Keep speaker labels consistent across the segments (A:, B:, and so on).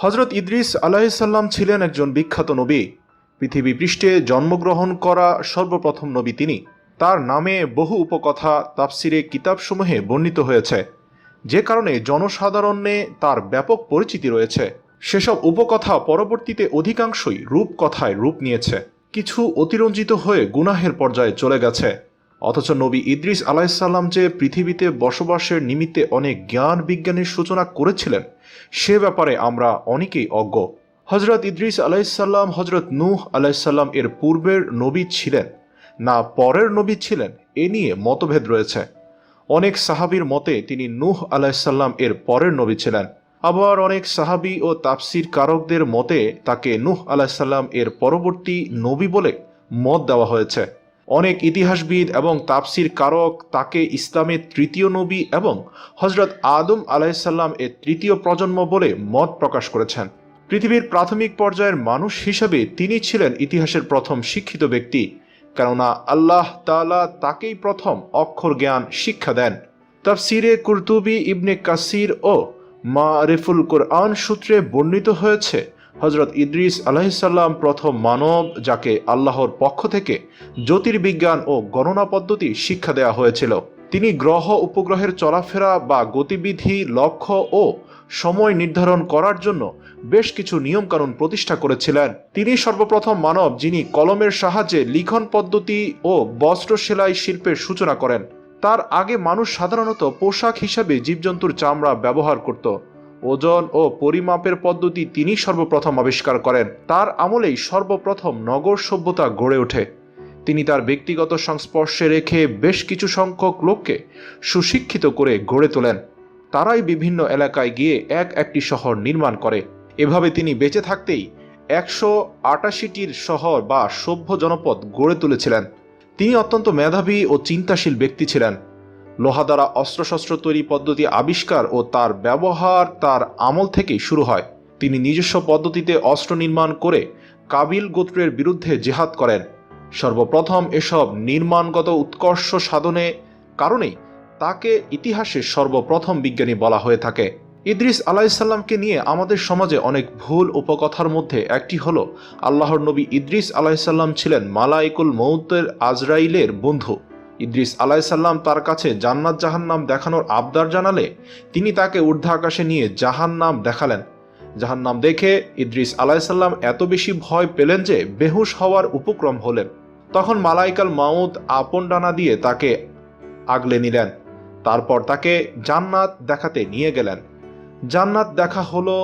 A: হজরত ইদ্রিস আলাইহিসসালাম ছিলেন একজন বিখ্যাত নবী। পৃথিবী পৃষ্ঠে জন্মগ্রহণ করা সর্বপ্রথম নবী তিনি। তার নামে বহু উপকথা তাফসিরে কিতাবসমূহে বর্ণিত হয়েছে, যে কারণে জনসাধারণে তার ব্যাপক পরিচিতি রয়েছে। সেসব উপকথা পরবর্তীতে অধিকাংশই রূপকথায় রূপ নিয়েছে, কিছু অতিরঞ্জিত হয়ে গুনাহের পর্যায়ে চলে গেছে। অথচ নবী ইদ্রিস আলাইহিসসালাম যে পৃথিবীতে বসবাসের নিমিত্তে অনেক জ্ঞান বিজ্ঞানের সূচনা করেছিলেন, সে ব্যাপারে আমরা অনেকেই অজ্ঞ। হজরত ইদ্রিস আলাইহিসসালাম হজরত নূহ আলাইহিসসালাম এর পূর্বের নবী ছিলেন না পরের নবী ছিলেন, এ নিয়ে মতভেদ রয়েছে। অনেক সাহাবীর মতে তিনি নূহ আলাইহিসসালাম এর পরের নবী ছিলেন। আবার অনেক সাহাবী ও তাফসির কারকদের মতে তাকে নূহ আলাইহিসসালাম এর পরবর্তী নবী বলে মত দেওয়া হয়েছে। অনেক ইতিহাসবিদ এবং তাফসির কারক তাকে ইসলামের তৃতীয় নবী এবং হজরত আদম আলাইহিসসালাম এর তৃতীয় প্রজন্ম বলে মত প্রকাশ করেছেন। পৃথিবীর প্রাথমিক পর্যায়ের মানুষ হিসেবে তিনি ছিলেন ইতিহাসের প্রথম শিক্ষিত ব্যক্তি, কেননা আল্লাহ তাআলা তাকেই প্রথম অক্ষর জ্ঞান শিক্ষা দেন। তাফসিরে কুরতুবী, ইবনে কাসির ও মারিফুল কুরআন সূত্রে বর্ণিত হয়েছে, হজরত ইদ্রিস আলাইহিসসালাম প্রথম মানব যাকে আল্লাহর পক্ষ থেকে জ্যোতির্বিজ্ঞান ও গণনা পদ্ধতি শিক্ষা দেওয়া হয়েছিল। তিনি গ্রহ উপগ্রহের চলাফেরা বা গতিবিধি, লক্ষ্য ও সময় নির্ধারণ করার জন্য বেশ কিছু নিয়মকানুন প্রতিষ্ঠা করেছিলেন। তিনি সর্বপ্রথম মানব যিনি কলমের সাহায্যে লিখন পদ্ধতি ও বস্ত্র সেলাই শিল্পের সূচনা করেন। তার আগে মানুষ সাধারণত পোশাক হিসাবে জীবজন্তুর চামড়া ব্যবহার করত। ওজন ও পরিমাপের পদ্ধতি তিনি সর্বপ্রথম আবিষ্কার করেন। তার আমলেই সর্বপ্রথম নগর সভ্যতা গড়ে ওঠে। তিনি তার ব্যক্তিগত সংস্পর্শে রেখে বেশ কিছু সংখ্যক লোককে সুশিক্ষিত করে গড়ে তোলেন। তারাই বিভিন্ন এলাকায় গিয়ে একটি শহর নির্মাণ করে। এভাবে তিনি বেঁচে থাকতেই 188টির শহর বা সভ্য জনপদ গড়ে তুলেছিলেন। তিনি অত্যন্ত মেধাবী ও চিন্তাশীল ব্যক্তি ছিলেন। লোহা দ্বারা অস্ত্রশস্ত্র তৈরি পদ্ধতি আবিষ্কার ও তার ব্যবহার তার আমল থেকেই শুরু হয়। তিনি নিজস্ব পদ্ধতিতে অস্ত্র নির্মাণ করে কাবিল গোত্রের বিরুদ্ধে জিহাদ করেন। সর্বপ্রথম এসব নির্মাণগত উৎকর্ষ সাধনে কারণেই তাকে ইতিহাসের সর্বপ্রথম বিজ্ঞানী বলা হয়ে থাকে। ইদ্রিস আলাইহিসসালামকে নিয়ে আমাদের সমাজে অনেক ভুল উপকথার মধ্যে একটি হলো, আল্লাহর নবী ইদ্রিস আলাইহিসসালাম ছিলেন মালাইকুল মউতের আজরাইলের বন্ধু। ইদ্রিস আলাইহিসসালাম তার কাছে জান্নাত জাহান্নাম দেখানোর আবদার জানালে তিনি তাকে ঊর্ধ্ব আকাশে নিয়ে জাহান্নাম দেখালেন। জাহান্নাম দেখে ইদ্রিস আলাইহিসসালাম এত বেশি ভয় পেলেন যে বেহুশ হওয়ার উপক্রম হলেন। তখন মালাইকাল মাউত আপন ডানা দিয়ে তাকে আগলে নিলেন। তারপর তাকে জান্নাত দেখাতে নিয়ে গেলেন। জান্নাত দেখা হলো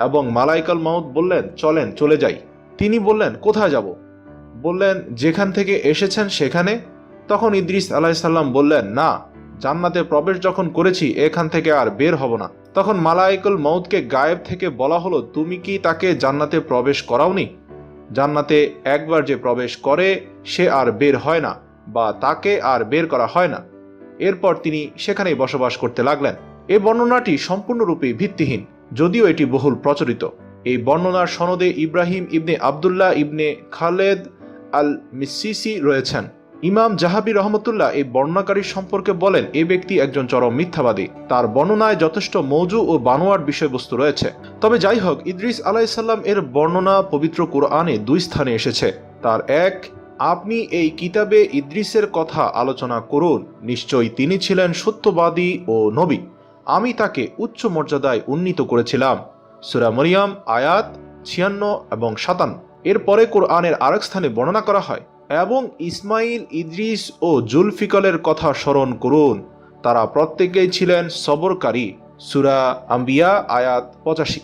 A: এবং মালাইকাল মাউত বললেন, চলেন চলে যাই। তিনি বললেন, কোথায় যাব? বললেন, যেখান থেকে এসেছেন সেখানে। তখন ইদ্রিস আলাইহিসসালাম বললেন, না, জান্নাতে প্রবেশ যখন করেছি এখান থেকে আর বের হব না। তখন মালাইকুল মউতকে গায়েব থেকে বলা হলো, তুমি কি তাকে জান্নাতে প্রবেশ করাওনি? জান্নাতে একবার যে প্রবেশ করে সে আর বের হয় না, বা তাকে আর বের করা হয় না। এরপর তিনি সেখানেই বসবাস করতে লাগলেন। এই বর্ণনাটি সম্পূর্ণরূপে ভিত্তিহীন, যদিও এটি বহুল প্রচলিত। এই বর্ণনার সনদে ইব্রাহিম ইবনে আবদুল্লাহ ইবনে খালেদ আল মিসিসি রয়েছেন। ইমাম জাহাবি রহমতুল্লাহ এই বর্ণনাকারী সম্পর্কে বলেন, এই ব্যক্তি একজন চরম মিথ্যাবাদী। তার বর্ণনায় যথেষ্ট মৌজু ও বানোয়ার বিষয়বস্তু রয়েছে। তবে যাই হোক, ইদ্রিস আলাইহিসসালাম এর বর্ণনা পবিত্র কুরআনে 2 স্থানে এসেছে। তার এক, আপনি এই কিতাবে ইদ্রিসের কথা আলোচনা করুন, নিশ্চয়ই তিনি ছিলেন সত্যবাদী ও নবী। আমি তাকে উচ্চ মর্যাদায় উন্নীত করেছিলাম। সূরা মরিয়ম আয়াত 56 এবং 57। এরপরে কোরআনের আরেক স্থানে বর্ণনা করা হয়, এবং ইসমাইল, ইদ্রিস ও জুলফিকলের কথা স্মরণ করুন, তারা প্রত্যেকেই ছিলেন সবরকারী। সূরা আম্বিয়া আয়াত 85।